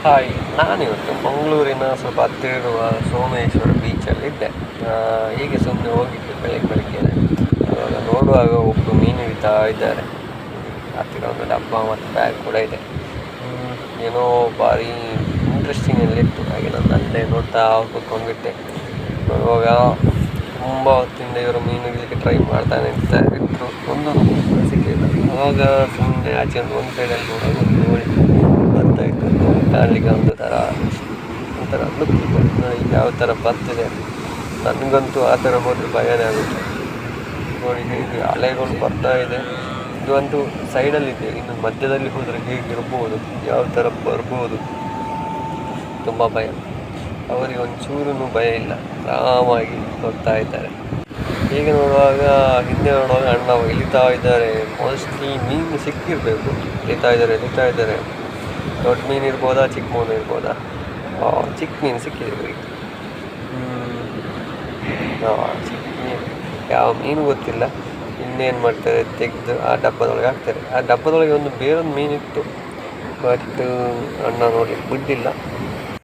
Hi, ನಾನಿವತ್ತು ಮಂಗಳೂರಿನ ಸ್ವಲ್ಪ ಹತ್ತಿರ ಇರುವ ಸೋಮೇಶ್ವರ ಬೀಚಲ್ಲಿದ್ದೆ. ಹೀಗೆ ಸುಮ್ಮನೆ ಹೋಗಿದ್ದೆ ಬೆಳಗ್ಗೆ. ಆವಾಗ ನೋಡುವಾಗ ಒಬ್ಬರು ಮೀನು ಹಿಡಿತಾ ಇದ್ದಾರೆ. ಹತ್ತಿರ ಒಂದು ಡಬ್ಬ ಮತ್ತು ಬ್ಯಾಗ್ ಕೂಡ ಇದೆ. ಏನೋ ಭಾರಿ ಇಂಟ್ರೆಸ್ಟಿಂಗ್ ಇತ್ತು. ಹಾಗೆ ನಾನು ಅಲ್ಲೇ ನೋಡ್ತಾ ಕೂತ್ಕೊಂಡ್ಬಿಟ್ಟೆ. ನೋಡುವಾಗ ತುಂಬ ಹೊತ್ತಿಂದ ಇವರು ಮೀನು ಹಿಡಿಲಿಕ್ಕೆ ಟ್ರೈ ಮಾಡ್ತಾನೆ ಇರ್ತಾರೆ. ಒಂದು ಸಿಗಲಿಲ್ಲ. ಆವಾಗ ಸುಮ್ಮನೆ ಆಚೆ ಒಂದು ಸೈಡಲ್ಲಿ ನೋಡುವಾಗ ಒಂದು ನೋಡಿ ಬರ್ತಾಯಿತ್ತು. ಕಾಣಲಿಕ್ಕೆ ಒಂಥರ ಲುಕ್ ಇದೆ. ಈಗ ಯಾವ ಥರ ಬರ್ತಿದೆ, ನನಗಂತೂ ಆ ಥರ ಹೋದರೆ ಭಯನೇ ಆಗುತ್ತೆ. ನೋಡಿ ಹೇಗೆ ಅಲೆಗಳು ಬರ್ತಾ ಇದೆ. ಇದು ಒಂದು ಸೈಡಲ್ಲಿದೆ, ಇನ್ನು ಮಧ್ಯದಲ್ಲಿ ಹೋದರೆ ಹೇಗಿರ್ಬೋದು, ಯಾವ ಥರ ಬರ್ಬೋದು, ತುಂಬ ಭಯ. ಅವರಿಗೆ ಒಂಚೂರೂ ಭಯ ಇಲ್ಲ, ಆರಾಮಾಗಿ ಹೋಗ್ತಾ ಇದ್ದಾರೆ. ಹೀಗೆ ನೋಡುವಾಗ ಹಿಂದೆ ನೋಡುವಾಗ ಅಣ್ಣ ಇಳಿತಾ ಇದ್ದಾರೆ. ಮೋಸ್ಟ್ಲಿ ಮೀನು ಸಿಕ್ಕಿರಬೇಕು. ಇಳಿತಾ ಇದ್ದಾರೆ. ದೊಡ್ಡ ಮೀನು ಇರ್ಬೋದಾ, ಚಿಕ್ಕ ಮೀನು ಇರ್ಬೋದಾ? ಚಿಕ್ಕ ಮೀನು ಸಿಕ್ಕಿದೆ ಇವರಿಗೆ. ಚಿಕ್ಕ ಮೀನು, ಯಾವ ಮೀನು ಗೊತ್ತಿಲ್ಲ. ಇನ್ನೇನು ಮಾಡ್ತಾರೆ, ತೆಗೆದು ಆ ಡಬ್ಬದೊಳಗೆ ಹಾಕ್ತಾರೆ. ಆ ಡಬ್ಬದೊಳಗೆ ಬೇರೊಂದು ಮೀನಿತ್ತು, ಬಟ್ ಅಣ್ಣ ನೋಡಲಿಕ್ಕೆ ಬಿಡ್ಡಿಲ್ಲ.